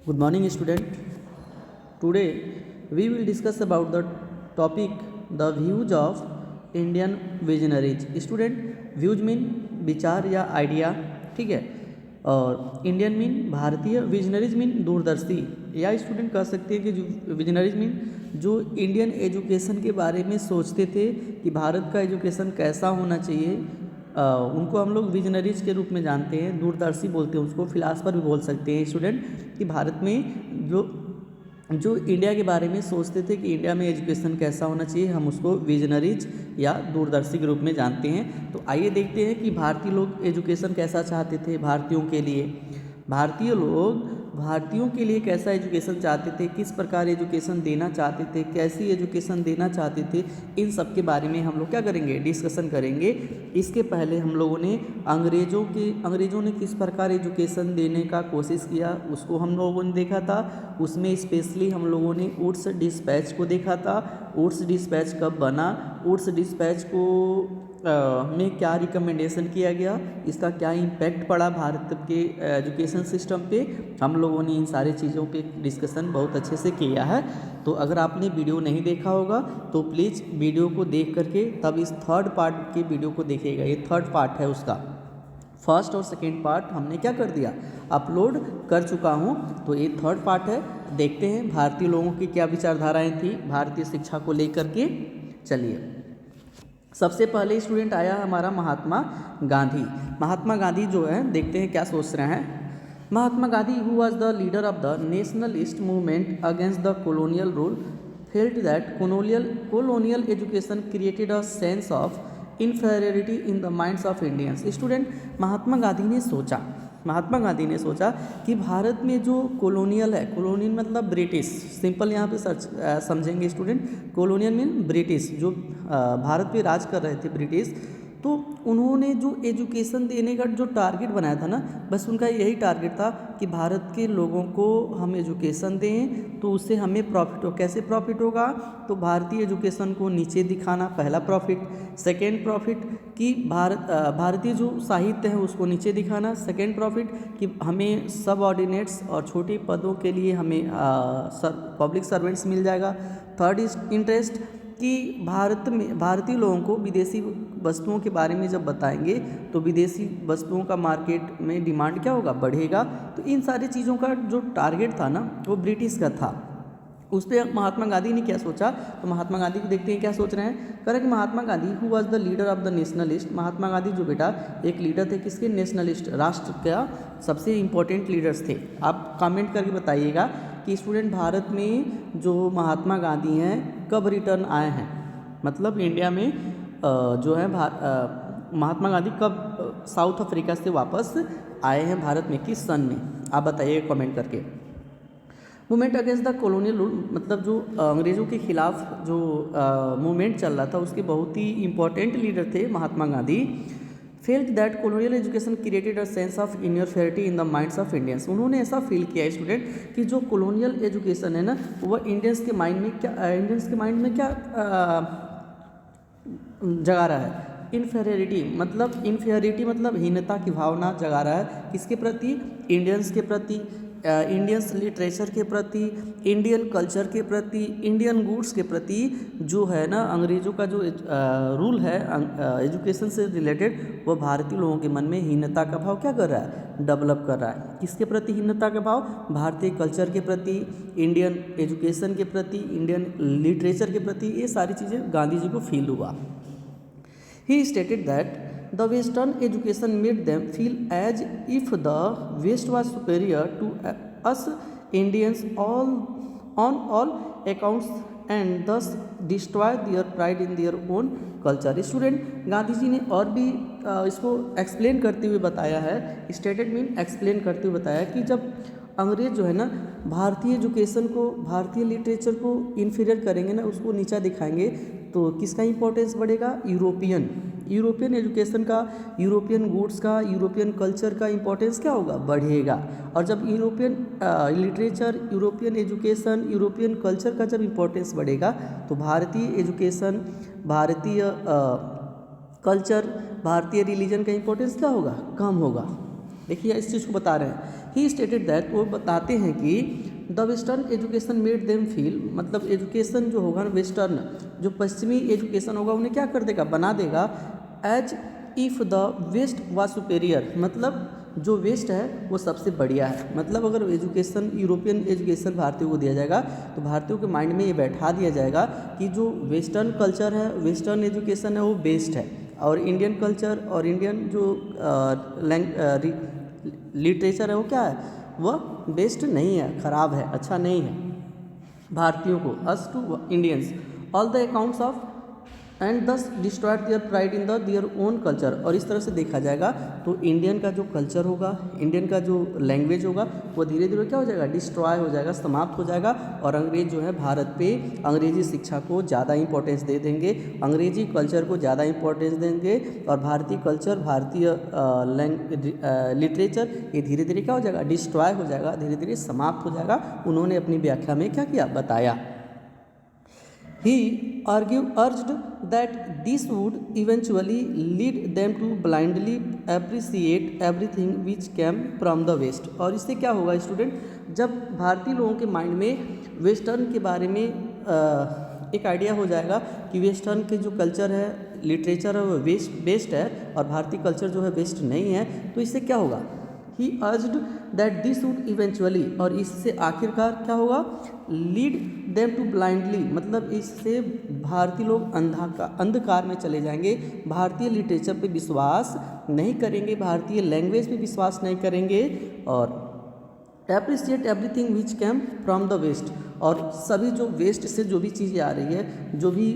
Good morning, student. Today we will discuss about the topic the views of Indian visionaries. Student, views mean विचार या idea, ठीक है, और Indian mean भारतीय, visionaries mean दूरदर्शी, या स्टूडेंट कह सकते हैं कि जो विजनरीज मीन जो इंडियन एजुकेशन के बारे में सोचते थे कि भारत का एजुकेशन कैसा होना चाहिए, उनको हम लोग विजनरीज के रूप में जानते हैं, दूरदर्शी बोलते हैं उसको, फिलासफर भी बोल सकते हैं स्टूडेंट। कि भारत में जो इंडिया के बारे में सोचते थे कि इंडिया में एजुकेशन कैसा होना चाहिए, हम उसको विजनरीज या दूरदर्शी के रूप में जानते हैं। तो आइए देखते हैं कि भारतीय लोग एजुकेशन कैसा चाहते थे भारतीयों के लिए, भारतीय लोग भारतीयों के लिए कैसा एजुकेशन चाहते थे, किस प्रकार एजुकेशन देना चाहते थे, कैसी एजुकेशन देना चाहते थे, इन सब के बारे में हम लोग क्या करेंगे, डिस्कशन करेंगे। इसके पहले हम लोगों ने अंग्रेज़ों ने किस प्रकार एजुकेशन देने का कोशिश किया उसको हम लोगों ने देखा था। उसमें स्पेशली हम लोगों ने वुड्स डिस्पैच को देखा था। वुड्स डिस्पैच कब बना, वुड्स डिस्पैच को में क्या रिकमेंडेशन किया गया, इसका क्या इम्पैक्ट पड़ा भारत के एजुकेशन सिस्टम पे, हम लोगों ने इन सारी चीज़ों पे डिस्कशन बहुत अच्छे से किया है। तो अगर आपने वीडियो नहीं देखा होगा तो प्लीज़ वीडियो को देख करके तब इस थर्ड पार्ट के वीडियो को देखिएगा। ये थर्ड पार्ट है उसका, फर्स्ट और सेकेंड पार्ट हमने क्या कर दिया, अपलोड कर चुका हूँ। तो ये थर्ड पार्ट है, देखते हैं भारतीय लोगों की क्या विचारधाराएँ थी भारतीय शिक्षा को लेकर के। चलिए, सबसे पहले स्टूडेंट आया हमारा महात्मा गांधी। महात्मा गांधी जो है, देखते हैं क्या सोच रहे हैं। Mahatma Gandhi who was the leader of the nationalist movement against the colonial rule felt that colonial education created a sense of inferiority in the minds of Indians. Student, Mahatma Gandhi ने सोचा कि भारत में जो कॉलोनियल है, कॉलोनियल मतलब ब्रिटिश, सिंपल यहाँ पे search समझेंगे स्टूडेंट, कॉलोनियल मीन ब्रिटिश, जो भारत पे राज कर रहे थे ब्रिटिश, तो उन्होंने जो एजुकेशन देने का जो टारगेट बनाया था ना, बस उनका यही टारगेट था कि भारत के लोगों को हम एजुकेशन दें तो उससे हमें प्रॉफिट हो। कैसे प्रॉफिट होगा, तो भारतीय एजुकेशन को नीचे दिखाना, पहला प्रॉफिट। सेकेंड प्रॉफिट कि भारतीय जो साहित्य है उसको नीचे दिखाना। सेकेंड प्रॉफिट कि हमें सब ऑर्डिनेट्स और छोटे पदों के लिए हमें पब्लिक सर्वेंट्स मिल जाएगा। थर्ड इंटरेस्ट कि भारतीय लोगों को विदेशी वस्तुओं के बारे में जब बताएंगे तो विदेशी वस्तुओं का मार्केट में डिमांड क्या होगा, बढ़ेगा। तो इन सारी चीज़ों का जो टारगेट था ना वो ब्रिटिश का था। उस पर महात्मा गांधी ने क्या सोचा, तो महात्मा गांधी को देखते हैं क्या सोच रहे हैं। कह रहे कि Mahatma Gandhi who was the leader of the nationalist, Mahatma Gandhi जो बेटा एक लीडर थे किसके, नेशनलिस्ट, राष्ट्र का सबसे इम्पोर्टेंट लीडर्स थे। आप कमेंट करके बताइएगा कि स्टूडेंट भारत में जो महात्मा गांधी हैं कब रिटर्न आए हैं, मतलब इंडिया में जो है महात्मा गांधी कब साउथ अफ्रीका से वापस आए हैं भारत में, किस सन में, आप बताइए कमेंट करके। Movement against the colonial rule, मतलब जो अंग्रेज़ों के खिलाफ जो मूवमेंट चल रहा था उसके बहुत ही इंपॉर्टेंट लीडर थे Mahatma Gandhi. Felt that colonial education created a sense of inferiority in the minds of Indians. उन्होंने ऐसा फील किया स्टूडेंट कि जो कॉलोनियल एजुकेशन है ना वह इंडियंस के माइंड में क्या जगा रहा है, इन्फीरियरिटी मतलब हीनता की भावना जगा रहा है। किसके प्रति, इंडियंस के प्रति, इंडियंस लिटरेचर के प्रति, इंडियन कल्चर के प्रति, इंडियन गुड्स के प्रति। जो है ना अंग्रेज़ों का जो रूल है एजुकेशन से रिलेटेड, वो भारतीय लोगों के मन में हीनता का भाव क्या कर रहा है, डेवलप कर रहा है। किसके प्रति हीनता का भाव, भारतीय कल्चर के प्रति, इंडियन एजुकेशन के प्रति, इंडियन लिटरेचर के प्रति। ये सारी चीज़ें गांधी जी को फील हुआ। ही stated that the western education made them feel as if the west was superior to us Indians on all accounts and thus destroy their pride in their own culture। Student, Gandhi ji ने और भी इसको explain करते हुए बताया है, stated mean explain करते हुए बताया कि जब अंग्रेज़ जो है ना भारतीय एजुकेशन को, भारतीय लिटरेचर को इन्फीरियर करेंगे ना, उसको नीचा दिखाएंगे, तो किसका इंपॉर्टेंस बढ़ेगा, यूरोपियन एजुकेशन का, यूरोपियन गुड्स का, यूरोपियन कल्चर का इंपॉर्टेंस क्या होगा, बढ़ेगा। और जब European literature, European education, European culture का जब इंपॉर्टेंस बढ़ेगा तो भारतीय एजुकेशन, भारतीय कल्चर, भारतीय रिलीजन का इंपॉर्टेंस क्या होगा, कम होगा। देखिए इस चीज़ को बता रहे हैं ही स्टेटेड दैट, वो बताते हैं कि the western education made them feel, मतलब एजुकेशन जो होगा ना वेस्टर्न, जो पश्चिमी एजुकेशन होगा उन्हें क्या कर देगा, बना देगा एज इफ़ द वेस्ट वा सुपेरियर, मतलब जो वेस्ट है वो सबसे बढ़िया है। मतलब अगर एजुकेशन यूरोपियन एजुकेशन भारतीयों को दिया जाएगा तो भारतीयों के माइंड में ये बैठा दिया जाएगा कि जो वेस्टर्न कल्चर है, वेस्टर्न एजुकेशन है वो बेस्ट है, और इंडियन कल्चर और इंडियन जो लिटरेचर है वो क्या है, वह बेस्ट नहीं है, ख़राब है, अच्छा नहीं है भारतीयों को। Us to Indians all the accounts of and thus destroyed their pride in the their own culture, और इस तरह से देखा जाएगा तो इंडियन का जो कल्चर होगा, इंडियन का जो लैंग्वेज होगा वो धीरे धीरे क्या हो जाएगा, डिस्ट्रॉय हो जाएगा, समाप्त हो जाएगा। और अंग्रेज जो है भारत पे अंग्रेजी शिक्षा को ज़्यादा इंपॉर्टेंस दे देंगे, अंग्रेजी कल्चर को ज़्यादा इंपॉर्टेंस देंगे, और भारतीय कल्चर, भारतीय लिटरेचर ये धीरे धीरे क्या हो जाएगा, डिस्ट्रॉय हो जाएगा, धीरे धीरे समाप्त हो जाएगा। उन्होंने अपनी व्याख्या में क्या किया, बताया। He urged that this would eventually lead them to blindly appreciate everything which came from the West। और इससे क्या होगा स्टूडेंट, जब भारतीय लोगों के माइंड में वेस्टर्न के बारे में एक आइडिया हो जाएगा कि वेस्टर्न के जो कल्चर है, लिटरेचर है वो बेस्ट है और भारतीय कल्चर जो है बेस्ट नहीं है, तो इससे क्या होगा, he urged that this would eventually, और इससे आखिरकार क्या होगा, लीड देम टू ब्लाइंडली, मतलब इससे भारतीय लोग अंधकार में चले जाएंगे, भारतीय लिटरेचर पे विश्वास नहीं करेंगे, भारतीय लैंग्वेज पे विश्वास नहीं करेंगे, और appreciate everything which came from the west, और सभी जो वेस्ट से जो भी चीज़ें आ रही है, जो भी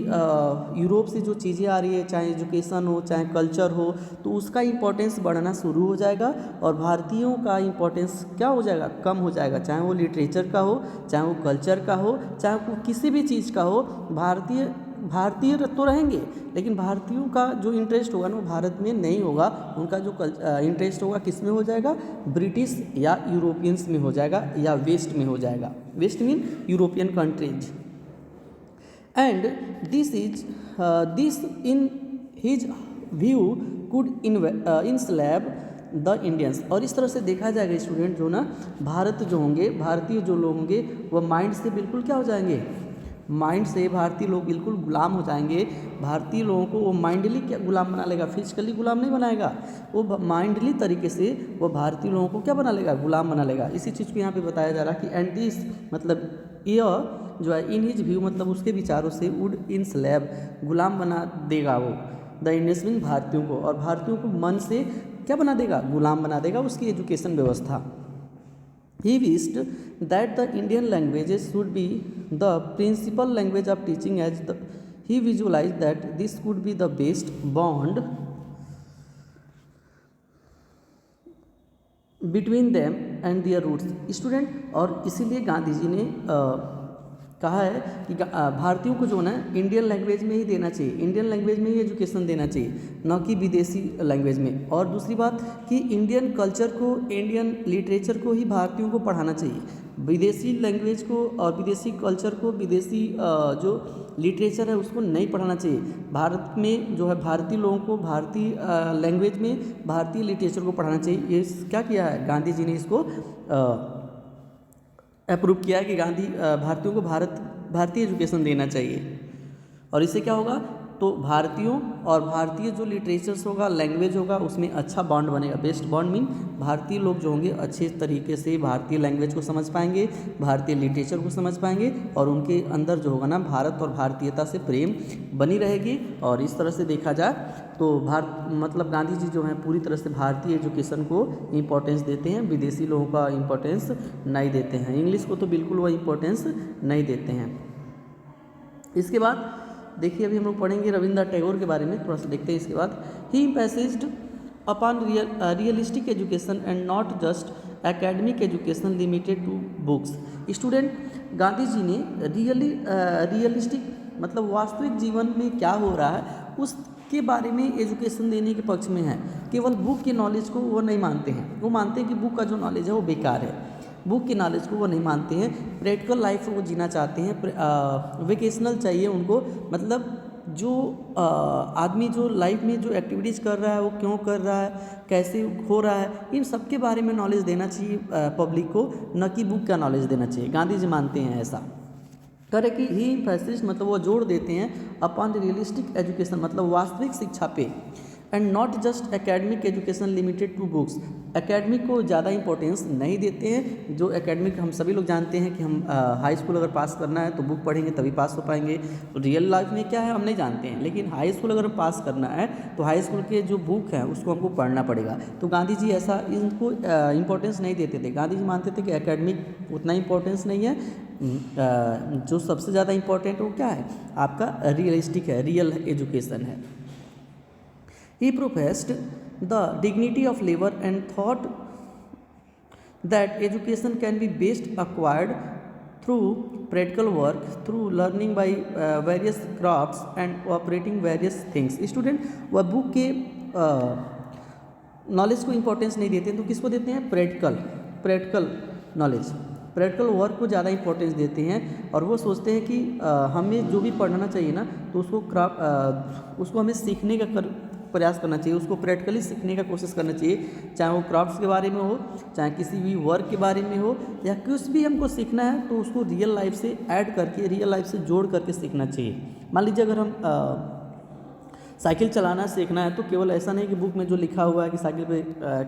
यूरोप से जो चीज़ें आ रही है, चाहे एजुकेशन हो चाहे कल्चर हो, तो उसका इम्पोर्टेंस बढ़ना शुरू हो जाएगा और भारतीयों का इम्पोर्टेंस क्या हो जाएगा, कम हो जाएगा। चाहे वो लिटरेचर का हो, चाहे वो कल्चर का हो, चाहे वो किसी भी चीज़ का हो, भारतीय तो रहेंगे, लेकिन भारतीयों का जो इंटरेस्ट होगा ना वो भारत में नहीं होगा, उनका जो इंटरेस्ट होगा किस में हो जाएगा, ब्रिटिश या यूरोपियंस में हो जाएगा, या वेस्ट में हो जाएगा। West mean European countries. And this in his view could enslave the Indians, और इस तरह से देखा जाएगा स्टूडेंट जो ना भारत जो होंगे, भारतीय जो लोग होंगे वह माइंड से बिल्कुल क्या हो जाएंगे, माइंड से भारतीय लोग बिल्कुल गुलाम हो जाएंगे। भारतीय लोगों को वो माइंडली क्या गुलाम बना लेगा, फिजिकली गुलाम नहीं बनाएगा, वो माइंडली तरीके से वो भारतीय लोगों को क्या बना लेगा, गुलाम बना लेगा। इसी चीज़ को यहाँ पे बताया जा रहा है कि एंड दिस मतलब यह जो है इन हिज व्यू, मतलब उसके विचारों से वुड इन स्लैब गुलाम बना देगा वो द इंडियंस मीन भारतीयों को, और भारतीयों को मन से क्या बना देगा, गुलाम बना देगा उसकी एजुकेशन व्यवस्था। He wished that the Indian languages should be the principal language of teaching, as he visualized that this could be the best bond between them and their roots। Student, और इसीलिए गांधी जी ने कहा है कि भारतीयों को जो ना इंडियन लैंग्वेज में ही देना चाहिए, इंडियन लैंग्वेज में ही एजुकेशन देना चाहिए, न कि विदेशी लैंग्वेज में। और दूसरी बात कि इंडियन कल्चर को, इंडियन लिटरेचर को ही भारतीयों को पढ़ाना चाहिए, विदेशी लैंग्वेज को और विदेशी कल्चर को, विदेशी जो लिटरेचर है उसको नहीं पढ़ाना चाहिए। भारत में जो है भारतीय लोगों को भारतीय लैंग्वेज में भारतीय लिटरेचर को पढ़ाना चाहिए। ये क्या किया है, गांधी जी ने इसको अप्रूव किया है कि भारतीयों को भारतीय एजुकेशन देना चाहिए। और इससे क्या होगा, तो भारतीयों और भारतीय जो लिटरेचर्स होगा, लैंग्वेज होगा, उसमें अच्छा बॉन्ड बनेगा। बेस्ट बॉन्ड मीन भारतीय लोग जो होंगे अच्छे तरीके से भारतीय लैंग्वेज को समझ पाएंगे, भारतीय लिटरेचर को समझ पाएंगे, और उनके अंदर जो होगा ना भारत और भारतीयता से प्रेम बनी रहेगी। और इस तरह से देखा जाए तो मतलब गांधी जी जो हैं पूरी तरह से भारतीय एजुकेशन को इम्पोर्टेंस देते हैं, विदेशी लोगों का इम्पोर्टेंस नहीं देते हैं, इंग्लिश को तो बिल्कुल वो इम्पोर्टेंस नहीं देते हैं। इसके बाद देखिए अभी हम लोग पढ़ेंगे रविंद्रनाथ टैगोर के बारे में, थोड़ा सा देखते हैं। इसके बाद he emphasized upon realistic education and not just academic education limited to books. Student, Gandhi ji ने रियलिस्टिक मतलब वास्तविक जीवन में क्या हो रहा है उसके बारे में एजुकेशन देने के पक्ष में है। केवल बुक की नॉलेज को वो नहीं मानते हैं, वो मानते हैं कि बुक का जो नॉलेज है वो बेकार है, बुक की नॉलेज को वो नहीं मानते हैं। प्रैक्टिकल लाइफ वो जीना चाहते हैं, वेकेशनल चाहिए उनको, मतलब जो आदमी जो लाइफ में जो एक्टिविटीज़ कर रहा है वो क्यों कर रहा है, कैसे हो रहा है, इन सब के बारे में नॉलेज देना चाहिए पब्लिक को, न कि बुक का नॉलेज देना चाहिए। गांधी जी मानते हैं ऐसा। करे कि ही एम्फेसिस मतलब वो जोड़ देते हैं अपॉन रियलिस्टिक एजुकेशन मतलब वास्तविक शिक्षा पे, and not just academic education limited to books. Academic को ज़्यादा इंपॉर्टेंस नहीं देते हैं। जो एकेडमिक हम सभी लोग जानते हैं कि हम हाई स्कूल अगर पास करना है तो बुक पढ़ेंगे तभी पास हो पाएंगे। रियल लाइफ में क्या है हम नहीं जानते हैं, लेकिन हाई स्कूल अगर पास करना है तो हाई स्कूल के जो बुक हैं उसको हमको पढ़ना पड़ेगा। तो गांधी जी ऐसा इनको इंपॉर्टेंस नहीं देते थे। गांधी जी मानते थे कि एकेडमिक उतना इंपॉर्टेंस नहीं है, जो सबसे ज़्यादा इंपॉर्टेंट वो क्या है आपका रियलिस्टिक है, रियल एजुकेशन है। He professed the dignity of labor and thought that education can be best acquired through practical work, through learning by various crafts and operating various things। Student वह book के knowledge को importance नहीं देते हैं, तो किसको देते हैं? प्रैक्टिकल नॉलेज, प्रैक्टिकल वर्क को ज़्यादा इंपॉर्टेंस देते हैं। और वो सोचते हैं कि हमें जो भी पढ़ना चाहिए ना तो उसको हमें सीखने का प्रयास करना चाहिए, उसको प्रैक्टिकली सीखने का कोशिश करना चाहिए, चाहे वो क्राफ्ट्स के बारे में हो, चाहे किसी भी वर्क के बारे में हो, या कुछ भी हमको सीखना है तो उसको रियल लाइफ से ऐड करके, रियल लाइफ से जोड़ करके सीखना चाहिए। मान लीजिए अगर हम साइकिल चलाना सीखना है तो केवल ऐसा नहीं कि बुक में जो लिखा हुआ है कि साइकिल पे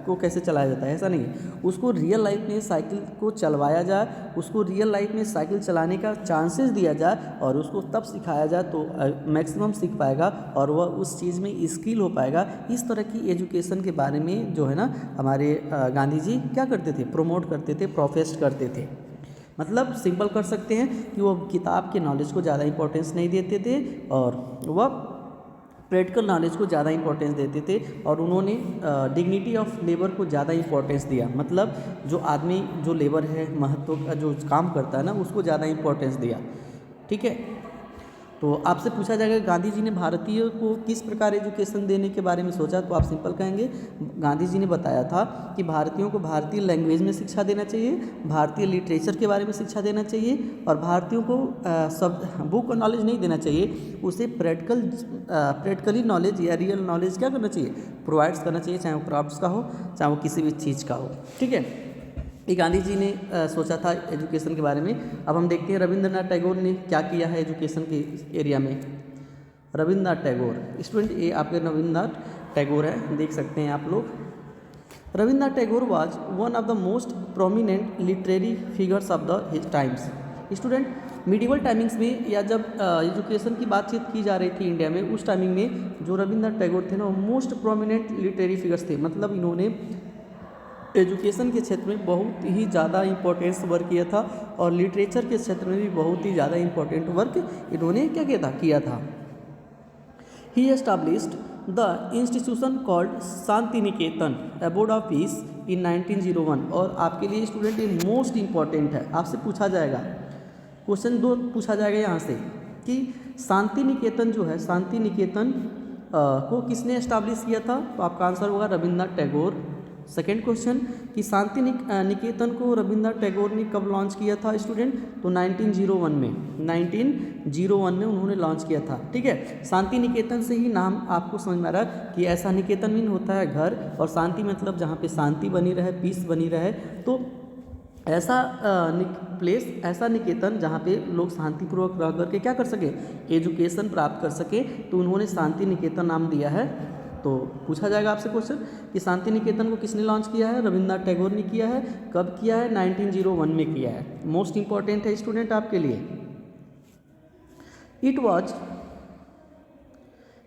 को कैसे चलाया जाता है, ऐसा नहीं है। उसको रियल लाइफ में साइकिल को चलवाया जाए, उसको रियल लाइफ में साइकिल चलाने का चांसेस दिया जाए और उसको तब सिखाया जाए तो मैक्सिमम सीख पाएगा और वह उस चीज़ में स्किल हो पाएगा। इस तरह की एजुकेशन के बारे में जो है ना हमारे गांधी जी क्या करते थे? प्रोमोट करते थे, प्रोफेस्ट करते थे। मतलब सिंपल कर सकते हैं कि वो किताब के नॉलेज को ज़्यादा इंपॉर्टेंस नहीं देते थे और वह प्रैक्टिकल नॉलेज को ज़्यादा इंपॉर्टेंस देते थे। और उन्होंने डिग्निटी ऑफ लेबर को ज़्यादा इंपॉर्टेंस दिया, मतलब जो आदमी जो लेबर है, महत्व का जो काम करता है ना, उसको ज़्यादा इंपॉर्टेंस दिया। ठीक है, तो आपसे पूछा जाएगा गांधी जी ने भारतीय को किस प्रकार एजुकेशन देने के बारे में सोचा, तो आप सिंपल कहेंगे गांधी जी ने बताया था कि भारतीयों को भारतीय लैंग्वेज में शिक्षा देना चाहिए, भारतीय लिटरेचर के बारे में शिक्षा देना चाहिए और भारतीयों को सब बुक का नॉलेज नहीं देना चाहिए, उसे प्रैक्टिकली नॉलेज या रियल नॉलेज क्या करना चाहिए? प्रोवाइड्स करना चाहिए, चाहे वो क्राफ्ट्स का हो, चाहे वो किसी भी चीज़ का हो। ठीक है, ये गांधी जी ने सोचा था एजुकेशन के बारे में। अब हम देखते हैं रविंद्रनाथ टैगोर ने क्या किया है एजुकेशन के एरिया में। रविंद्रनाथ टैगोर, स्टूडेंट ये आपके रविंद्रनाथ टैगोर है, देख सकते हैं आप लोग। Rabindranath Tagore was one of the most prominent literary figures of the his times. Student medieval timings में या जब एजुकेशन की बातचीत की जा रही थी इंडिया में, उस टाइमिंग में जो रविंद्रनाथ टैगोर थे ना, वो मोस्ट प्रोमिनेंट लिटरेरी फिगर्स थे। मतलब इन्होंने एजुकेशन के क्षेत्र में बहुत ही ज़्यादा इंपॉर्टेंस वर्क किया था और लिटरेचर के क्षेत्र में भी बहुत ही ज़्यादा इंपॉर्टेंट वर्क इन्होंने क्या किया था। He established the institution called Shantiniketan abode of peace in 1901। और आपके लिए स्टूडेंट ये मोस्ट इंपॉर्टेंट है, आपसे पूछा जाएगा क्वेश्चन 2 पूछा जाएगा यहाँ से कि शांति निकेतन जो है, शांति निकेतन को किसने एस्टाब्लिश किया था, तो आपका आंसर होगा रविंद्रनाथ टैगोर। सेकेंड क्वेश्चन कि शांति निकेतन को रविंद्रनाथ टैगोर ने कब लॉन्च किया था स्टूडेंट, तो 1901 में उन्होंने लॉन्च किया था। ठीक है, शांति निकेतन से ही नाम आपको समझ में आ रहा है कि ऐसा निकेतन मीन होता है घर, और शांति मतलब जहाँ पे शांति बनी रहे, पीस बनी रहे, तो ऐसा प्लेस, ऐसा निकेतन जहाँ पे लोग शांतिपूर्वक रह करके क्या कर सके, एजुकेशन प्राप्त कर सके, तो उन्होंने शांति निकेतन नाम दिया है। तो पूछा जाएगा आपसे क्वेश्चन कि शांति निकेतन को किसने लॉन्च किया है, रविंद्रनाथ टैगोर ने किया है। कब किया है, 1901 में किया है। मोस्ट इंपॉर्टेंट है स्टूडेंट आपके लिए।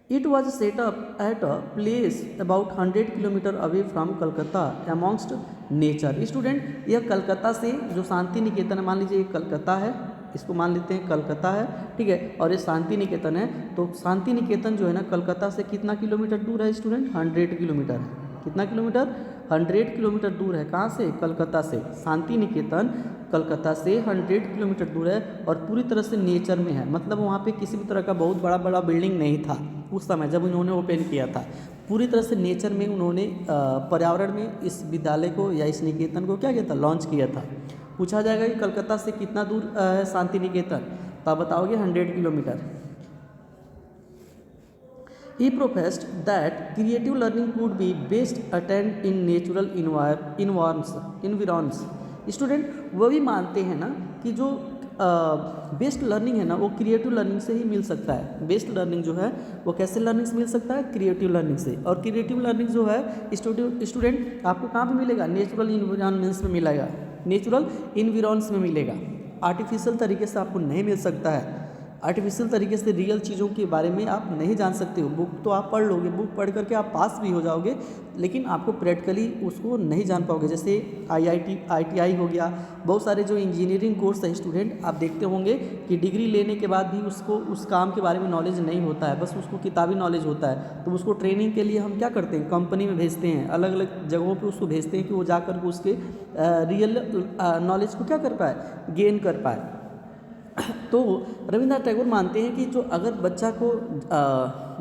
It was set up at a place about 100 kilometre away from Calcutta amongst nature. Student यह कलकत्ता से जो शांति निकेतन है, मान लीजिए कलकत्ता है, इसको मान लेते हैं कलकत्ता है, ठीक है, और ये शांति निकेतन है, तो शांति निकेतन जो है ना कलकत्ता से कितना किलोमीटर दूर है स्टूडेंट, 100 किलोमीटर है। कितना किलोमीटर, 100 किलोमीटर दूर है। कहाँ से, कलकत्ता से। शांति निकेतन कलकत्ता से 100 किलोमीटर दूर है और पूरी तरह से नेचर में है, मतलब वहाँ पे किसी भी तरह का बहुत बड़ा बड़ा बिल्डिंग नहीं था उस समय जब इन्होंने ओपन किया था। पूरी तरह से नेचर में उन्होंने पर्यावरण में इस विद्यालय को या इस निकेतन को क्या किया था, लॉन्च किया था। पूछा जाएगा कि कलकत्ता से कितना दूर है शांति निकेतन, तो आप बताओगे 100 kilometre. He professed that creative learning could be best attained in natural environs. Student वो भी मानते हैं ना कि जो बेस्ट लर्निंग है ना वो क्रिएटिव लर्निंग से ही मिल सकता है। बेस्ट लर्निंग जो है वो कैसे लर्निंग से मिल सकता है? क्रिएटिव लर्निंग से। और क्रिएटिव लर्निंग जो है स्टूडेंट आपको कहाँ पे मिलेगा? नेचुरल इन्वायरमेंट्स में मिलेगा, नेचुरल इन्वायरमेंट्स में मिलेगा। आर्टिफिशियल तरीके से आपको नहीं मिल सकता है। आर्टिफिशियल तरीके से रियल चीज़ों के बारे में आप नहीं जान सकते हो। बुक तो आप पढ़ लोगे, बुक पढ़ करके आप पास भी हो जाओगे, लेकिन आपको प्रैक्टिकली उसको नहीं जान पाओगे। जैसे IIT हो गया, बहुत सारे जो इंजीनियरिंग कोर्स है स्टूडेंट, आप देखते होंगे कि डिग्री लेने के बाद भी उसको उस काम के बारे में नॉलेज नहीं होता है, बस उसको किताबी नॉलेज होता है। तो उसको ट्रेनिंग के लिए हम क्या करते हैं? कंपनी में भेजते हैं, अलग अलग जगहों पर उसको भेजते हैं कि वो जा कर के उसके रियल नॉलेज को क्या कर पाए? गेन कर पाए। तो रविंद्रनाथ टैगोर मानते हैं कि जो अगर बच्चा को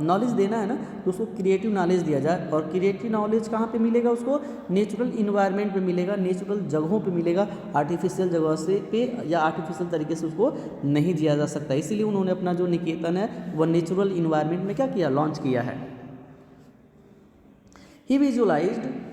नॉलेज देना है ना तो उसको क्रिएटिव नॉलेज दिया जाए। और क्रिएटिव नॉलेज कहाँ पे मिलेगा? उसको नेचुरल इन्वायरमेंट पे मिलेगा, नेचुरल जगहों पे मिलेगा। आर्टिफिशियल जगह से पे या आर्टिफिशियल तरीके से उसको नहीं दिया जा सकता। इसीलिए उन्होंने अपना जो निकेतन है वह नेचुरल इन्वायरमेंट में क्या किया? लॉन्च किया है। ही visualised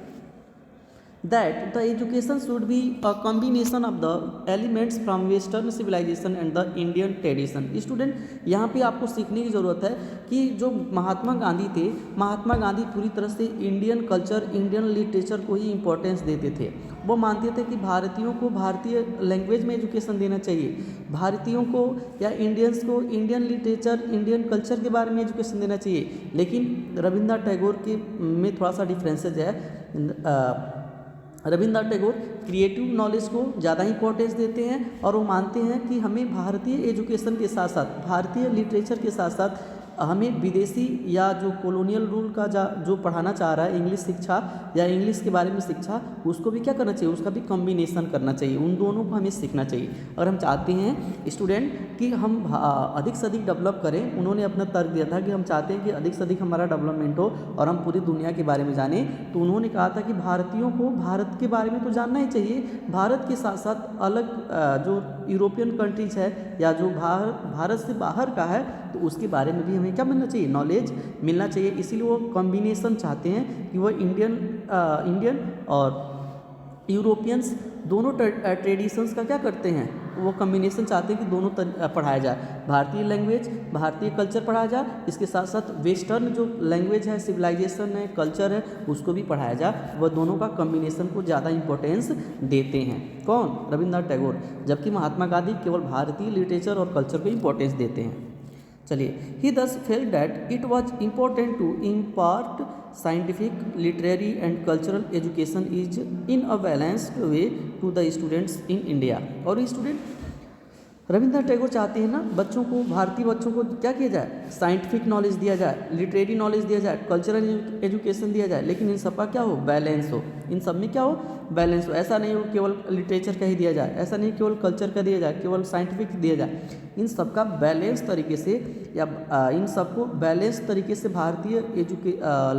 that the education should be a combination of the elements from western civilization and the Indian tradition। Student यहाँ पे आपको सीखने की ज़रूरत है कि जो महात्मा गांधी थे, महात्मा गांधी पूरी तरह से इंडियन कल्चर, इंडियन लिटरेचर को ही इम्पोर्टेंस देते थे। वो मानते थे कि भारतीयों को भारतीय लैंग्वेज में एजुकेशन देना चाहिए, भारतीयों को या इंडियंस को इंडियन लिटरेचर, इंडियन कल्चर के बारे में एजुकेशन देना चाहिए। लेकिन रविंद्रनाथ टैगोर के में थोड़ा सा डिफरेंसेज है। रविंद्रनाथ टैगोर क्रिएटिव नॉलेज को ज़्यादा इंपॉर्टेंस देते हैं और वो मानते हैं कि हमें भारतीय एजुकेशन के साथ साथ, भारतीय लिटरेचर के साथ साथ हमें विदेशी या जो कॉलोनियल रूल का जो पढ़ाना चाह रहा है इंग्लिश शिक्षा या इंग्लिश के बारे में शिक्षा, उसको भी क्या करना चाहिए? उसका भी कॉम्बिनेशन करना चाहिए। उन दोनों को हमें सीखना चाहिए। और हम चाहते हैं स्टूडेंट कि हम अधिक से अधिक डेवलप करें। उन्होंने अपना तर्क दिया था कि हम चाहते हैं कि अधिक से अधिक हमारा डेवलपमेंट हो और हम पूरी दुनिया के बारे में जानें। तो उन्होंने कहा था कि भारतीयों को भारत के बारे में तो जानना ही चाहिए, भारत के साथ साथ अलग जो यूरोपियन कंट्रीज है या जो भारत से बाहर का है तो उसके बारे में भी हमें क्या मिलना चाहिए? नॉलेज मिलना चाहिए। इसीलिए वो कॉम्बिनेशन चाहते हैं कि वो इंडियन और यूरोपियंस दोनों ट्रेडिशंस का क्या करते हैं? वो कॉम्बिनेशन चाहते हैं कि दोनों पढ़ाया जाए। भारतीय लैंग्वेज, भारतीय कल्चर पढ़ाया जाए, इसके साथ साथ वेस्टर्न जो लैंग्वेज है, सिविलाइजेशन है, कल्चर है, उसको भी पढ़ाया जाए। वह दोनों का कॉम्बिनेशन को ज़्यादा इंपॉर्टेंस देते हैं। कौन? रविंद्रनाथ टैगोर। जबकि महात्मा गांधी केवल भारतीय लिटरेचर और कल्चर को इंपॉर्टेंस देते हैं। चलिए, he thus felt that it was important to impart scientific, literary and cultural education is in a balanced way to the students in India. और स्टूडेंट रविंद्रनाथ टैगोर चाहते हैं ना बच्चों को, भारतीय बच्चों को क्या किया जाए? साइंटिफिक नॉलेज दिया जाए, लिटरेरी नॉलेज दिया जाए, कल्चरल एजुकेशन दिया जाए, लेकिन इन सब का क्या हो? बैलेंस हो। इन सब में क्या हो? बैलेंस हो। ऐसा नहीं हो केवल लिटरेचर का ही दिया जाए, ऐसा नहीं केवल कल्चर का दिया जाए, केवल साइंटिफिक दिया जाए। इन सब का बैलेंस तरीके से या इन सबको बैलेंस तरीके से भारतीय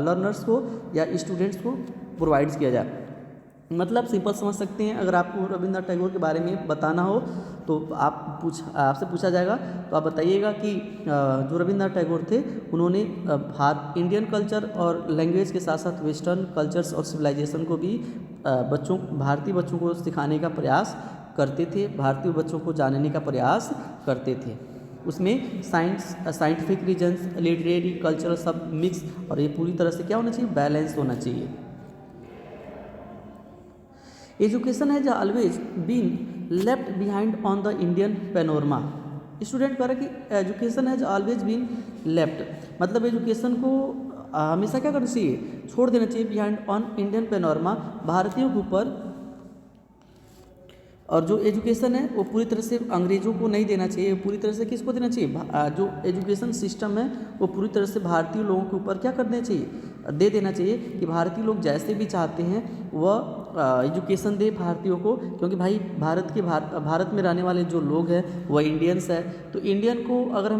लर्नर्स को या स्टूडेंट्स को प्रोवाइड किया जाए। मतलब सिंपल समझ सकते हैं, अगर आपको रविंद्रनाथ टैगोर के बारे में बताना हो तो आपसे पूछा जाएगा तो आप बताइएगा कि जो रविंद्रनाथ टैगोर थे उन्होंने इंडियन कल्चर और लैंग्वेज के साथ साथ वेस्टर्न कल्चर्स और सिविलाइजेशन को भी भारतीय बच्चों को सिखाने का प्रयास करते थे, भारतीय बच्चों को जानने का प्रयास करते थे। उसमें साइंटिफिक रीजन्स, लिटरेरी, कल्चरल सब मिक्स, और ये पूरी तरह से क्या होना चाहिए? बैलेंस होना चाहिए। Education has always been left behind on the Indian panorama. Student कह रहे कि education has always been left, मतलब एजुकेशन को हमेशा क्या करना चाहिए? छोड़ देना चाहिए बिहाइंड ऑन इंडियन पैनोरमा, भारतीयों के ऊपर। और जो एजुकेशन है वो पूरी तरह से अंग्रेज़ों को नहीं देना चाहिए, पूरी तरह से किसको देना चाहिए? जो एजुकेशन सिस्टम है वो पूरी तरह से भारतीय लोगों के ऊपर क्या कर देना चाहिए? दे देना चाहिए कि भारतीय लोग जैसे भी चाहते हैं वह एजुकेशन दे भारतीयों को, क्योंकि भाई भारत में रहने वाले जो लोग हैं वह इंडियंस है। तो इंडियन को अगर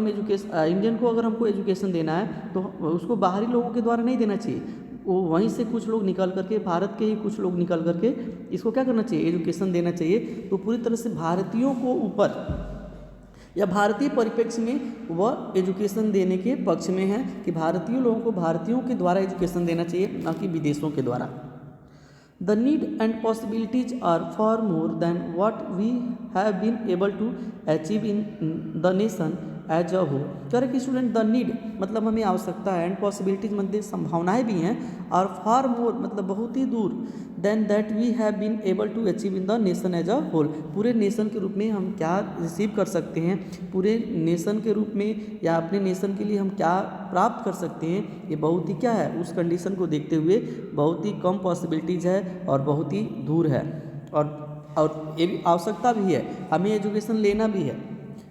हमको एजुकेशन देना है तो उसको बाहरी लोगों के द्वारा नहीं देना चाहिए। वो वहीं से कुछ लोग निकल करके, भारत के ही कुछ लोग निकल करके इसको क्या करना चाहिए? एजुकेशन देना चाहिए। तो पूरी तरह से भारतीयों को ऊपर या भारतीय परिप्रेक्ष्य में वह एजुकेशन देने के पक्ष में है कि भारतीय लोगों को भारतीयों के द्वारा एजुकेशन देना चाहिए, न कि विदेशों के द्वारा। The need and possibilities are far more than what we have been able to achieve in the nation as a whole। Correct student, the need मतलब हमें आवश्यकता है, एंड पॉसिबिलिटीज मतलब संभावनाएं भी हैं, और फार मोर मतलब बहुत ही दूर, then that we have been able to achieve in the nation as a whole. पूरे नेशन के रूप में हम क्या रिसीव कर सकते हैं, पूरे नेशन के रूप में या अपने नेशन के लिए हम क्या प्राप्त कर सकते हैं, ये बहुत ही क्या है, उस कंडीशन को देखते हुए बहुत ही कम पॉसिबिलिटीज़ है और बहुत ही दूर है। और ये भी आवश्यकता भी है, हमें एजुकेशन लेना भी है,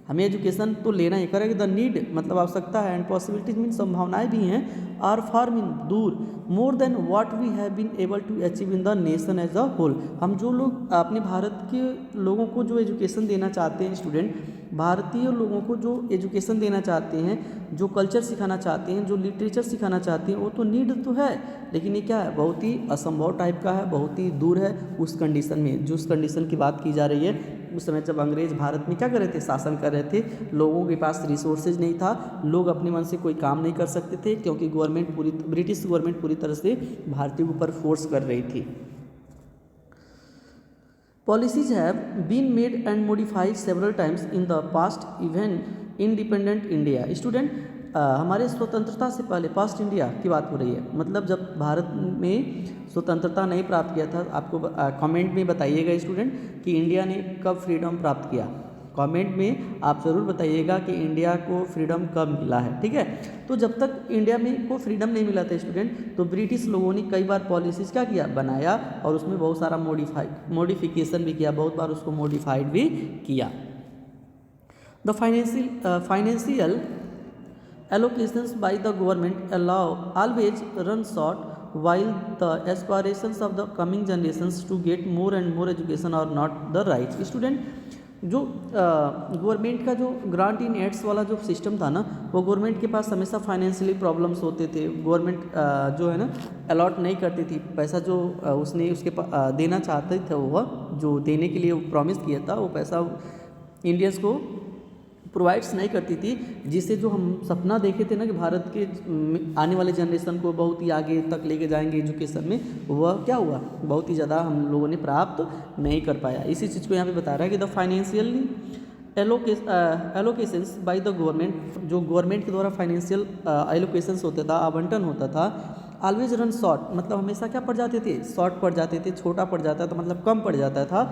हमें एजुकेशन तो लेना ही करेगा। द नीड मतलब आवश्यकता है, एंड पॉसिबिलिटीज मीन संभावनाएं भी हैं, आर फार मीन दूर, more than what we have been able to achieve in the nation as a whole. हम जो लोग अपने भारत के लोगों को जो एजुकेशन देना चाहते हैं स्टूडेंट, भारतीय लोगों को जो एजुकेशन देना चाहते हैं, जो कल्चर सिखाना चाहते हैं, जो लिटरेचर सिखाना चाहते हैं, वो तो नीड तो है, लेकिन ये क्या है, बहुत ही असंभव टाइप का है, बहुत ही दूर है उस कंडीशन में। जो उस कंडीशन की बात की जा रही है, उस समय जब अंग्रेज भारत में क्या कर रहे थे, शासन कर रहे थे, लोगों के पास रिसोर्सेज नहीं था, लोग अपने मन से कोई काम नहीं कर सकते थे, क्योंकि ब्रिटिश गवर्नमेंट पूरी तरह से भारतीयों के ऊपर फोर्स कर रही थी। Policies have been made and modified several times in the past, even independent India। Student हमारे स्वतंत्रता से पहले, पास्ट इंडिया की बात हो रही है, मतलब जब भारत में स्वतंत्रता नहीं प्राप्त किया था, आपको कमेंट में बताइएगा स्टूडेंट कि इंडिया ने कब फ्रीडम प्राप्त किया। कमेंट में आप ज़रूर बताइएगा कि इंडिया को फ्रीडम कब मिला है, ठीक है। तो जब तक इंडिया में को फ्रीडम नहीं मिला था स्टूडेंट, तो ब्रिटिश लोगों ने कई बार पॉलिसीज़ क्या किया, बनाया, और उसमें बहुत सारा मॉडिफिकेशन भी किया, बहुत बार उसको मॉडिफाइड भी किया। The financial allocations by the government always run short, while the aspirations of the coming generations to get more and more education are not the right। Student जो गवर्नमेंट का जो ग्रांट इन एड्स वाला जो system था ना, वो government के पास हमेशा फाइनेंशियली प्रॉब्लम्स होते थे। गवर्नमेंट जो है ना अलॉट नहीं करती थी पैसा, जो उसने उसके देना चाहते थे, वह जो देने के लिए प्रॉमिस किया था, वो पैसा इंडियंस को प्रोवाइड्स नहीं करती थी, जिससे जो हम सपना देखे थे ना कि भारत के आने वाले जनरेशन को बहुत ही आगे तक लेके जाएंगे एजुकेशन में, वह क्या हुआ, बहुत ही ज़्यादा हम लोगों ने प्राप्त नहीं कर पाया। इसी चीज़ को यहाँ पे बता रहा है कि the financially allocations by the government, जो गवर्नमेंट के द्वारा फाइनेंशियल एलोकेशंस होता था, आवंटन होता था, ऑलवेज रन शॉर्ट मतलब हमेशा क्या पड़ जाते थे, शॉर्ट पड़ जाते थे, छोटा पड़ जाता था, मतलब कम पड़ जाता था।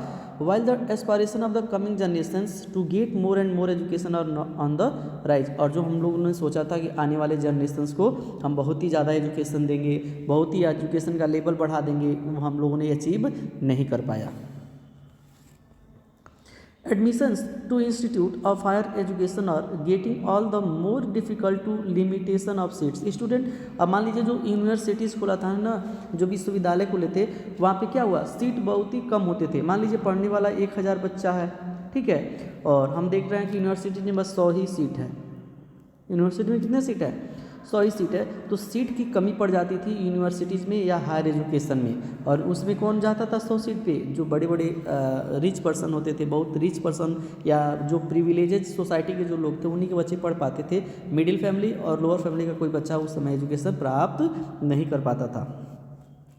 While the aspiration of the coming generations to get more and more education और ऑन द राइज, और जो हम लोगों ने सोचा था कि आने वाले जनरेशंस को हम बहुत ही ज़्यादा एजुकेशन देंगे, बहुत ही एजुकेशन का लेवल बढ़ा देंगे, वो हम लोगों ने अचीव नहीं कर पाया। Admissions to Institute of Higher Education are getting all the more difficult to limitation of seats। Student अब मान लीजिए जो यूनिवर्सिटीज़ खुला था ना, जो विश्वविद्यालय खुले थे, वहाँ पे क्या हुआ, सीट बहुत ही कम होते थे। मान लीजिए पढ़ने वाला 1000 बच्चा है, ठीक है, और हम देख रहे हैं कि यूनिवर्सिटी में बस 100 ही सीट है। यूनिवर्सिटी में कितने सीट है, 100 ही सीट है, तो सीट की कमी पड़ जाती थी यूनिवर्सिटीज़ में या हायर एजुकेशन में, और उसमें कौन जाता था 100 सीट पे, जो बड़े बड़े रिच पर्सन होते थे, बहुत रिच पर्सन या जो प्रिविलेजेड सोसाइटी के जो लोग थे, उन्हीं के बच्चे पढ़ पाते थे। मिडिल फैमिली और लोअर फैमिली का कोई बच्चा उस समय एजुकेशन प्राप्त नहीं कर पाता था।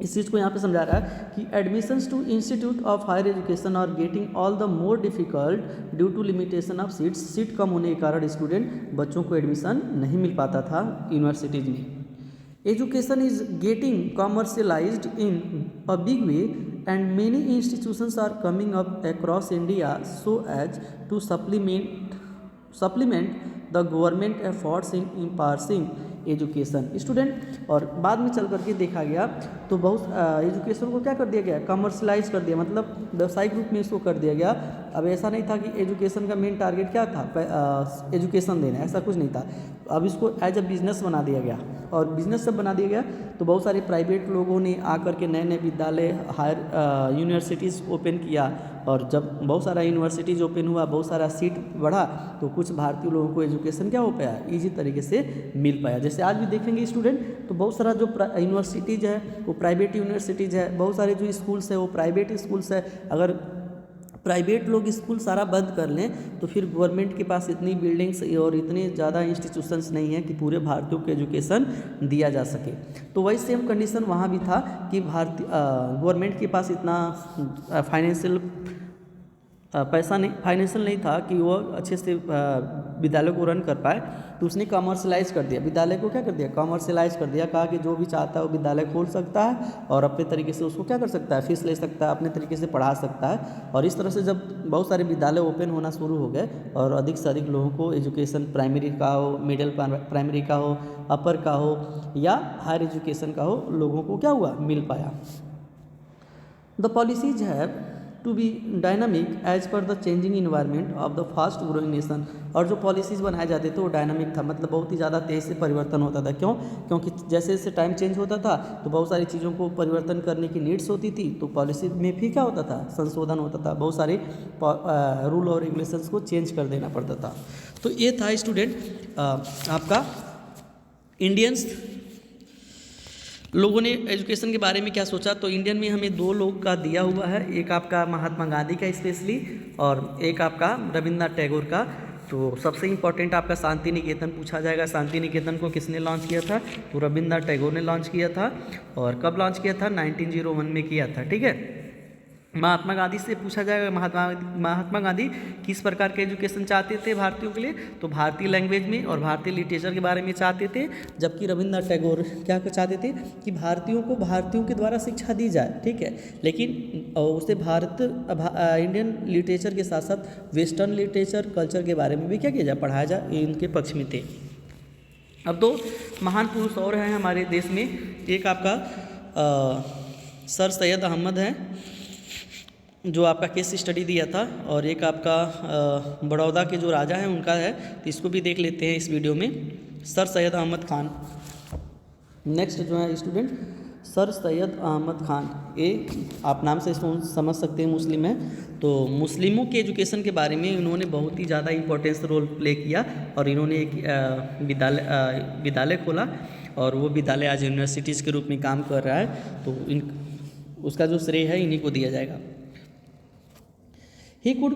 इस चीज़ को यहाँ पे समझा रहा है कि admissions to institute of higher education are getting all the more difficult due to limitation of seats. Seat कम होने के कारण स्टूडेंट बच्चों को एडमिशन नहीं मिल पाता था यूनिवर्सिटीज़ में। Education is getting commercialised in a big way and many institutions are coming up across India so as to supplement the government efforts in imparting education. Student और बाद में चल करके देखा गया तो बहुत एजुकेशन को क्या कर दिया गया, कमर्शलाइज कर दिया, मतलब व्यावसायिक रूप में इसको कर दिया गया। अब ऐसा नहीं था कि एजुकेशन का मेन टारगेट क्या था, एजुकेशन देना, ऐसा कुछ नहीं था। अब इसको एज अ बिजनेस बना दिया गया, और बिजनेस जब बना दिया गया तो बहुत सारे प्राइवेट लोगों ने आकर के नए नए विद्यालय, हायर यूनिवर्सिटीज़ ओपन किया, और जब बहुत सारा यूनिवर्सिटीज़ ओपन हुआ, बहुत सारा सीट बढ़ा, तो कुछ भारतीय लोगों को एजुकेशन क्या हो पाया, ईजी तरीके से मिल पाया। जैसे आज भी देखेंगे स्टूडेंट तो बहुत सारा जो यूनिवर्सिटीज़ है वो प्राइवेट यूनिवर्सिटीज़ है, बहुत सारे जो स्कूल्स है वो प्राइवेट स्कूल्स है। अगर प्राइवेट लोग स्कूल सारा बंद कर लें तो फिर गवर्नमेंट के पास इतनी बिल्डिंग्स और इतने ज़्यादा इंस्टीट्यूशंस नहीं है कि पूरे भारतीयों को एजुकेशन दिया जा सके। तो वही सेम कंडीशन वहाँ भी था कि भारतीय गवर्नमेंट के पास इतना फाइनेंशियल नहीं था कि वो अच्छे से विद्यालय को रन कर पाए, तो उसने कमर्शलाइज कर दिया विद्यालय को। क्या कर दिया? कमर्शलाइज कर दिया। कहा कि जो भी चाहता है वो विद्यालय खोल सकता है और अपने तरीके से उसको क्या कर सकता है, फीस ले सकता है, अपने तरीके से पढ़ा सकता है। और इस तरह से जब बहुत सारे विद्यालय ओपन होना शुरू हो गए और अधिक से अधिक लोगों को एजुकेशन, प्राइमरी का हो, मिडिल प्राइमरी का हो, अपर का हो या हायर एजुकेशन का हो, लोगों को क्या हुआ, मिल पाया। The policies have to be dynamic as per the changing environment of the fast growing nation. और जो पॉलिसीज़ बनाए जाते थे वो डायनामिक था, मतलब बहुत ही ज़्यादा तेज़ से परिवर्तन होता था। क्यों? क्योंकि जैसे जैसे टाइम चेंज होता था तो बहुत सारी चीज़ों को परिवर्तन करने की नीड्स होती थी, तो पॉलिसी में भी क्या होता था, संशोधन होता था, बहुत सारे रूल और रेगुलेशंस को चेंज कर देना पड़ता था। तो ये था स्टूडेंट आपका इंडियंस लोगों ने एजुकेशन के बारे में क्या सोचा। तो इंडियन में हमें दो लोग का दिया हुआ है, एक आपका महात्मा गांधी का स्पेशली और एक आपका रविन्द्रनाथ टैगोर का। तो सबसे इम्पोर्टेंट आपका शांति निकेतन पूछा जाएगा। शांति निकेतन को किसने लॉन्च किया था? तो रविन्द्रनाथ टैगोर ने लॉन्च किया था। और कब लॉन्च किया था? 1901 में किया था। ठीक है। महात्मा गांधी से पूछा जाएगा, महात्मा गांधी किस प्रकार के एजुकेशन चाहते थे भारतीयों के लिए? तो भारतीय लैंग्वेज में और भारतीय लिटरेचर के बारे में चाहते थे। जबकि रविन्द्रनाथ टैगोर क्या चाहते थे कि भारतीयों के द्वारा शिक्षा दी जाए। ठीक है। लेकिन उसे इंडियन लिटरेचर के साथ साथ वेस्टर्न लिटरेचर, कल्चर के बारे में भी क्या किया जाए, पढ़ाया जाए, इनके पक्ष में थे। अब दो महान पुरुष और हैं हमारे देश में, एक आपका सर सैयद अहमद है जो आपका केस स्टडी दिया था, और एक आपका बड़ौदा के जो राजा हैं उनका है। तो इसको भी देख लेते हैं इस वीडियो में। सर सैयद अहमद खान नेक्स्ट जो है स्टूडेंट, सर सैयद अहमद खान, ये आप नाम से समझ सकते हैं मुस्लिम है। तो मुस्लिमों के एजुकेशन के बारे में इन्होंने बहुत ही ज़्यादा इंपॉर्टेंस रोल प्ले किया और इन्होंने एक विद्यालय खोला और वो विद्यालय आज यूनिवर्सिटीज़ के रूप में काम कर रहा है। तो उसका जो श्रेय है इन्हीं को दिया जाएगा। He could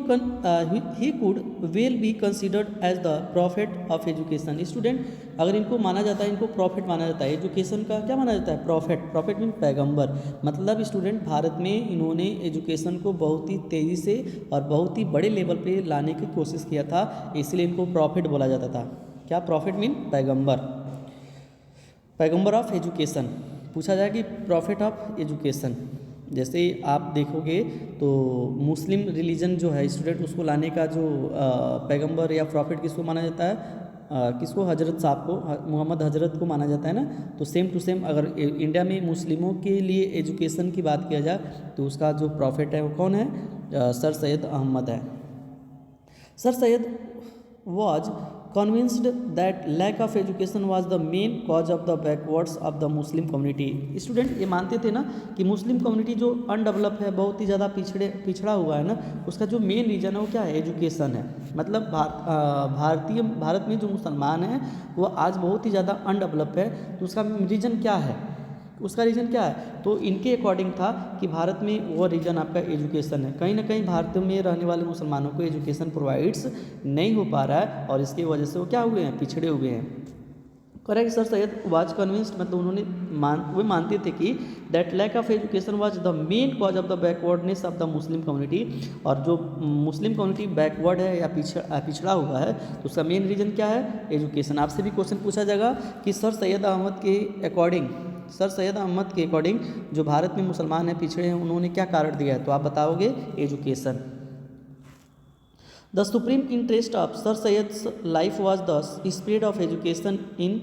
well be considered as the prophet of education. Student अगर इनको माना जाता है, इनको प्रॉफिट माना जाता है, एजुकेशन का क्या माना जाता है, प्रॉफिट मीन पैगंबर। मतलब स्टूडेंट भारत में इन्होंने एजुकेशन को बहुत ही तेज़ी से और बहुत ही बड़े लेवल पे लाने की कोशिश किया था, इसलिए इनको प्रॉफिट बोला जाता था। क्या? प्रॉफिट मीन पैगंबर ऑफ एजुकेशन। पूछा जाए कि प्रॉफिट ऑफ एजुकेशन, जैसे आप देखोगे तो मुस्लिम रिलीजन जो है स्टूडेंट, उसको लाने का जो पैगंबर या प्रॉफिट किसको माना जाता है, किसको? हजरत साहब को, मोहम्मद हजरत को माना जाता है ना। तो सेम टू सेम अगर इंडिया में मुस्लिमों के लिए एजुकेशन की बात किया जाए तो उसका जो प्रॉफिट है वो कौन है? सर सैयद अहमद है। Sir Syed was convinced that lack of education was the main cause of the backwards of the Muslim community. Student ये मानते थे ना कि मुस्लिम कम्युनिटी जो अनडेवलप है, बहुत ही ज़्यादा पिछड़ा हुआ है ना, उसका जो मेन रीज़न है वो क्या है? एजुकेशन है। मतलब भारत में जो मुसलमान हैं वो आज बहुत ही ज़्यादा अनडेवलप है। तो उसका रीज़न क्या है? उसका रीज़न क्या है? तो इनके अकॉर्डिंग था कि भारत में वो रीज़न आपका एजुकेशन है। कहीं ना कहीं भारत में रहने वाले मुसलमानों को एजुकेशन प्रोवाइड्स नहीं हो पा रहा है और इसकी वजह से वो क्या हुए हैं? पिछड़े हुए हैं। Correct. Sir Syed was convinced, मतलब उन्होंने वे मानते थे कि that lack of education was the main cause of the backwardness of the Muslim community. और जो मुस्लिम कम्युनिटी बैकवर्ड है या पिछड़ा हुआ है तो उसका मेन रीज़न क्या है? एजुकेशन। आपसे भी क्वेश्चन पूछा जाएगा कि सर सैयद अहमद के अकॉर्डिंग जो भारत में मुसलमान हैं, पिछड़े हैं, उन्होंने क्या कारण दिया है? तो आप बताओगे education. The supreme interest of sir Syed's life was the spread of education in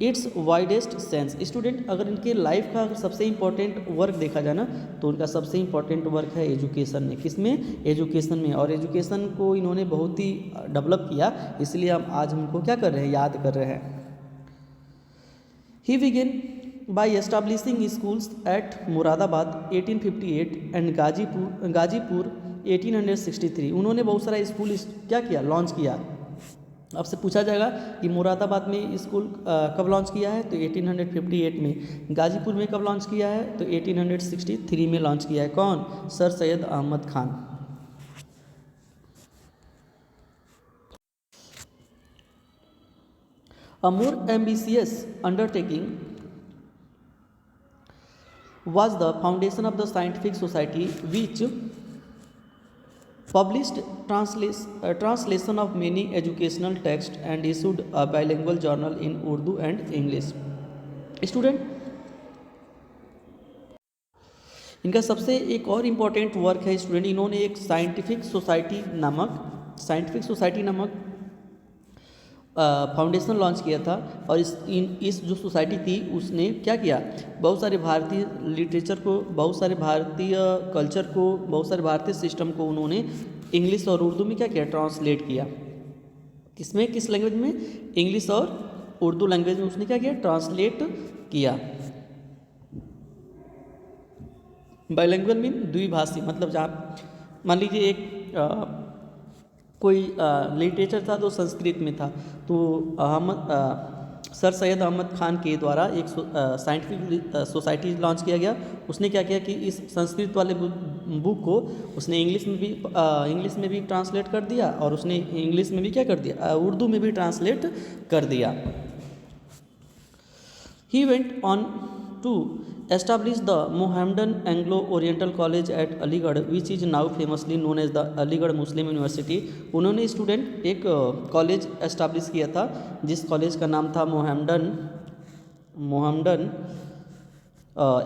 its widest sense. Student अगर इनके लाइफ का सबसे इंपॉर्टेंट वर्क देखा जाए ना तो उनका सबसे इंपॉर्टेंट वर्क है एजुकेशन में। किसमें? एजुकेशन में। और एजुकेशन को इन्होंने बहुत ही डेवलप किया, इसलिए हम आज उनको क्या कर रहे हैं? याद कर रहे हैं। ही begin by establishing schools at Moradabad 1858 and Ghazipur 1863। उन्होंने बहुत सारा स्कूल क्या किया? लॉन्च किया। आपसे पूछा जाएगा कि मुरादाबाद में स्कूल कब लॉन्च किया है? तो 1858 में। गाजीपुर में कब लॉन्च किया है? तो 1863 में लॉन्च किया है। कौन? Sir Syed Ahmed Khan. A more ambitious undertaking was the foundation of the scientific society, which published translation of many educational texts and issued a bilingual journal in Urdu and English. Student, इनका सबसे एक और इम्पॉर्टेंट वर्क है student, इन्होंने एक scientific society नामक foundation launch किया था। और इस जो सोसाइटी थी उसने क्या किया, बहुत सारे भारतीय लिटरेचर को, बहुत सारे भारतीय कल्चर को, बहुत सारे भारतीय सिस्टम को उन्होंने इंग्लिश और उर्दू में क्या किया, ट्रांसलेट किया। किसमें, किस लैंग्वेज में, इंग्लिश और उर्दू लैंग्वेज में उसने क्या किया, ट्रांसलेट किया। बाइलिंगुअल मीन द्विभाषी, मतलब जहाँ मान लीजिए एक कोई लिटरेचर था जो संस्कृत में था, तो सर सैयद अहमद खान के द्वारा एक साइंटिफिक सोसाइटी लॉन्च किया गया। उसने क्या किया कि इस संस्कृत वाले बुक को उसने इंग्लिश में भी ट्रांसलेट कर दिया, और उसने इंग्लिश में भी क्या कर दिया, उर्दू में भी ट्रांसलेट कर दिया। He went on to establish the Mohammedan Anglo-Oriental College at Aligarh, which is now famously known as the Aligarh Muslim University. उन्होंने स्टूडेंट एक कॉलेज एस्टाब्लिश किया था, जिस कॉलेज का नाम था Mohammedan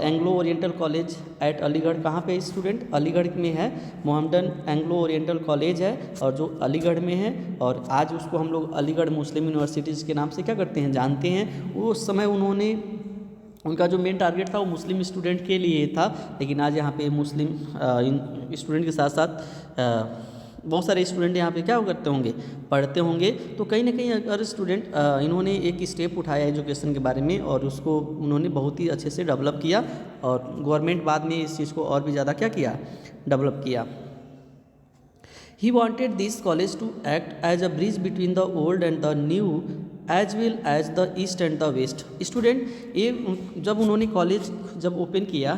Anglo oriental college eight Aligarh. कहाँ पे स्टूडेंट, अलीगढ़ में है, मोहम्मडन एंग्लो ओरिएंटल कॉलेज है, और जो अलीगढ़ में है, और आज उसको हम लोग अलीगढ़ मुस्लिम यूनिवर्सिटीज़ के नाम से क्या करते हैं, जानते हैं। वो उस समय उनका जो मेन टारगेट था वो मुस्लिम स्टूडेंट के लिए था, लेकिन आज यहाँ पे मुस्लिम स्टूडेंट के साथ साथ बहुत सारे स्टूडेंट यहाँ पे क्या करते होंगे, पढ़ते होंगे। तो कहीं ना कहीं अगर स्टूडेंट इन्होंने एक स्टेप उठाया एजुकेशन के बारे में, और उसको उन्होंने बहुत ही अच्छे से डेवलप किया, और गवर्नमेंट बाद में इस चीज़ को और भी ज़्यादा क्या किया, डेवलप किया। He wanted this college to act as a bridge between the old and the new, as well as the east and the west. Student, ये जब उन्होंने कॉलेज जब ओपन किया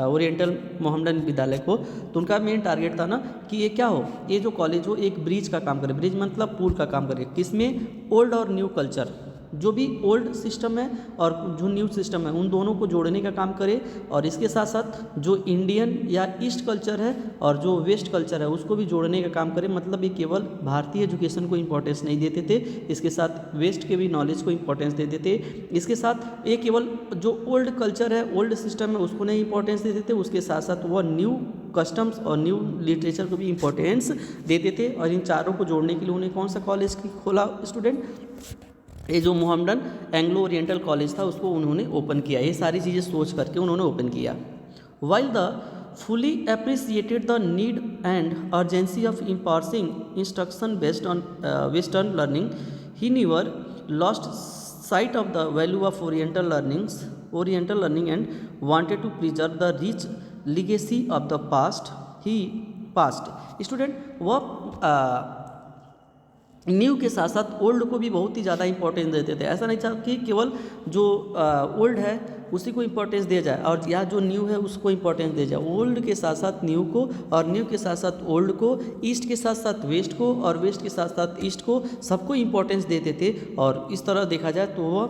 ओरिएंटल मोहम्मडन विद्यालय को, तो उनका मेन टारगेट था ना कि ये क्या हो, ये जो कॉलेज हो एक ब्रिज का काम करे। ब्रिज मतलब पुल का काम करे, किसमें, ओल्ड और न्यू कल्चर, जो भी ओल्ड सिस्टम है और जो न्यू सिस्टम है उन दोनों को जोड़ने का काम करे। और इसके साथ साथ जो इंडियन या ईस्ट कल्चर है और जो वेस्ट कल्चर है उसको भी जोड़ने का काम करे। मतलब ये केवल भारतीय एजुकेशन को इम्पोर्टेंस नहीं देते थे, इसके साथ वेस्ट के भी नॉलेज को इम्पोर्टेंस देते थे। इसके साथ ये केवल जो ओल्ड कल्चर है, ओल्ड सिस्टम है, उसको नहीं इम्पोर्टेंस देते थे, उसके साथ साथ वह न्यू कस्टम्स और न्यू लिटरेचर को भी इम्पोर्टेंस देते थे। और इन चारों को जोड़ने के लिए उन्हें कौन सा कॉलेज खोला स्टूडेंट, ये जो मोहम्मडन एंग्लो ओरिएंटल कॉलेज था उसको उन्होंने ओपन किया। ये सारी चीज़ें सोच करके उन्होंने ओपन किया। While the fully appreciated the need and urgency of imparting instruction based on western learning, he never lost sight of the value of oriental learning and wanted to preserve the rich legacy of the past. Student, वह new के साथ साथ old को भी बहुत ही ज़्यादा importance देते थे। ऐसा नहीं था कि केवल जो ओल्ड है उसी को इम्पोर्टेंस दिया जाए और या जो न्यू है उसको इम्पोर्टेंस दिया जाए। ओल्ड के साथ साथ न्यू को, और न्यू के साथ साथ ओल्ड को, ईस्ट के साथ साथ वेस्ट को, और वेस्ट के साथ साथ ईस्ट को, सबको इम्पोर्टेंस देते थे। और इस तरह देखा जाए तो वह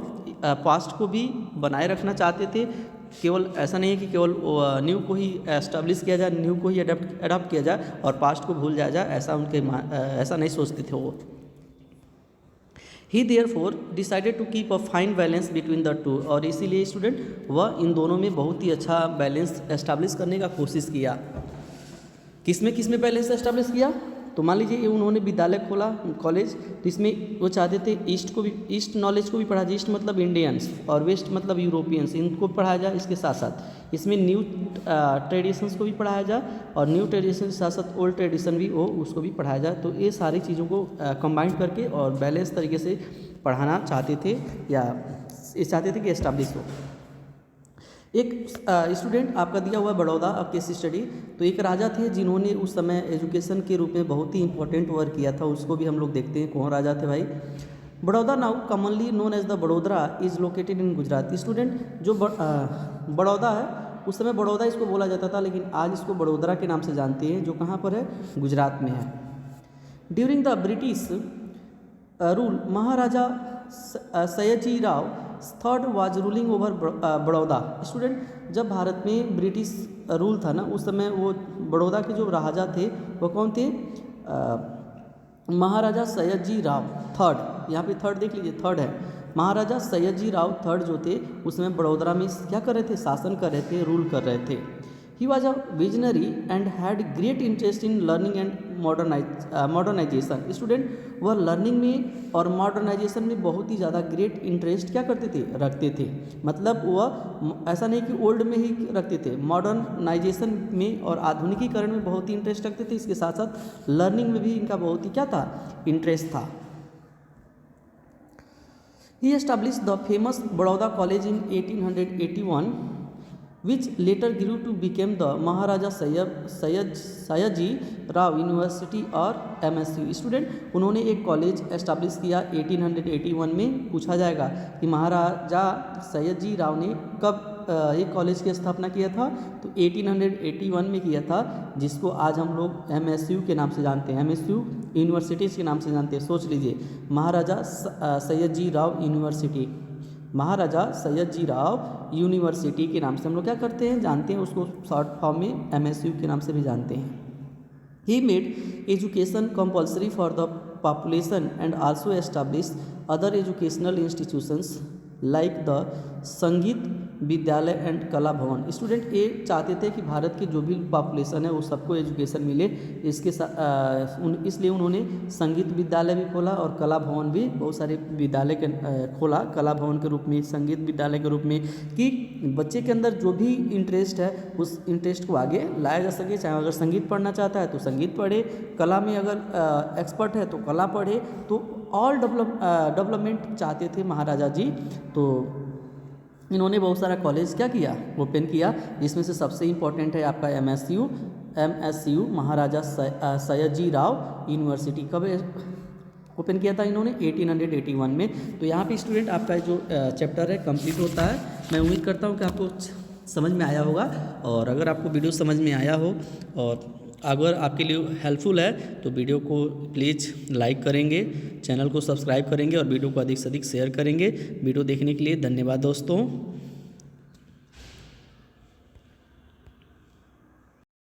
पास्ट को भी बनाए रखना चाहते थे। केवल ऐसा नहीं है कि केवल न्यू को ही एस्टेब्लिश किया जाए, न्यू को ही अडॉप्ट किया जाए और पास्ट को भूल जाया जाए, ऐसा नहीं सोचते थे वो। He therefore decided to keep a fine balance between the two, और इसीलिए स्टूडेंट वह इन दोनों में बहुत ही अच्छा बैलेंस एस्टैब्लिश करने का कोशिश किया। किसमें बैलेंस एस्टैब्लिश किया, तो मान लीजिए उन्होंने विद्यालय खोला, कॉलेज, तो इसमें वो चाहते थे ईस्ट नॉलेज को भी पढ़ाया जाए, ईस्ट मतलब इंडियंस और वेस्ट मतलब यूरोपियंस, इनको पढ़ाया जाए। इसके साथ साथ इसमें न्यू ट्रेडिशंस को भी पढ़ाया जाए, और न्यू ट्रेडिशन के साथ साथ ओल्ड ट्रेडिशन भी हो उसको भी पढ़ाया जाए। तो ये सारी चीज़ों को कंबाइन करके और बैलेंस तरीके से पढ़ाना चाहते थे, या चाहते थे कि एस्टैब्लिश हो। एक स्टूडेंट आपका दिया हुआ बड़ौदा केस स्टडी, तो एक राजा थे जिन्होंने उस समय एजुकेशन के रूप में बहुत ही इंपॉर्टेंट वर्क किया था, उसको भी हम लोग देखते हैं कौन राजा थे भाई। Baroda now commonly known as the Vadodara is located in Gujarat. Student, जो बड़ौदा है उस समय बड़ौदा इसको बोला जाता था, लेकिन आज इसको बड़ोदरा के नाम से जानते हैं, जो कहाँ पर है, गुजरात में है। During the British rule, Maharaja Sayaji Rao third was ruling over Baroda. Student जब भारत में ब्रिटिश रूल था ना उस समय वो बड़ौदा के जो राजा थे वो कौन थे? महाराजा सयाजी राव थर्ड। यहाँ पे थर्ड देख लीजिए, थर्ड है। महाराजा सयाजी राव थर्ड जो थे उसमें बड़ौदा में क्या कर रहे थे? शासन कर रहे थे, रूल कर रहे थे। He was a visionary and had great interest in learning and modernisation. Student वह लर्निंग में और मॉडर्नाइजेशन में बहुत ही ज़्यादा ग्रेट इंटरेस्ट क्या करते थे? रखते थे। मतलब वह ऐसा नहीं कि ओल्ड में ही रखते थे, मॉडर्नाइजेशन में और आधुनिकीकरण में बहुत ही इंटरेस्ट रखते थे। इसके साथ साथ लर्निंग में भी इनका बहुत ही क्या था? इंटरेस्ट था। He established the famous Baroda College in 1881, which later grew to become the Maharaja Sayaji Rao university और MSU। स्टूडेंट उन्होंने एक कॉलेज एस्टैब्लिश किया 1881 में। पूछा जाएगा कि महाराजा सयाजी राव ने कब एक कॉलेज की स्थापना किया था? तो 1881 में किया था, जिसको आज हम लोग MSU के नाम से जानते हैं, MSU यूनिवर्सिटीज़ के नाम से जानते हैं। सोच लीजिए, महाराजा सयाजी राव यूनिवर्सिटी, महाराजा सयाजी राव यूनिवर्सिटी के नाम से हम लोग क्या करते हैं? जानते हैं उसको, शॉर्ट फॉर्म में MSU के नाम से भी जानते हैं। He made education compulsory for the population and also established other educational institutions like the संगीत विद्यालय एंड कला भवन। स्टूडेंट ये चाहते थे कि भारत के जो भी पॉपुलेशन है वो सबको एजुकेशन मिले, इसके इसलिए उन्होंने संगीत विद्यालय भी खोला और कला भवन भी, बहुत सारे विद्यालय के खोला कला भवन के रूप में, संगीत विद्यालय के रूप में, कि बच्चे के अंदर जो भी इंटरेस्ट है उस इंटरेस्ट को आगे लाया जा सके। चाहे अगर संगीत पढ़ना चाहता है तो संगीत पढ़े, कला में अगर एक्सपर्ट है तो कला पढ़े, तो ऑल डेवलपमेंट चाहते थे महाराजा जी। तो इन्होंने बहुत सारा कॉलेज क्या किया? ओपन किया, जिसमें से सबसे इम्पोर्टेंट है आपका MSU महाराजा सयाजी राव यूनिवर्सिटी। कब ओपन किया था इन्होंने? 1881 में। तो यहाँ पे स्टूडेंट आपका जो चैप्टर है कंप्लीट होता है। मैं उम्मीद करता हूँ कि आपको समझ में आया होगा, और अगर आपको वीडियो समझ में आया हो और अगर आपके लिए हेल्पफुल है तो वीडियो को प्लीज़ लाइक करेंगे, चैनल को सब्सक्राइब करेंगे और वीडियो को अधिक से अधिक शेयर करेंगे। वीडियो देखने के लिए धन्यवाद दोस्तों।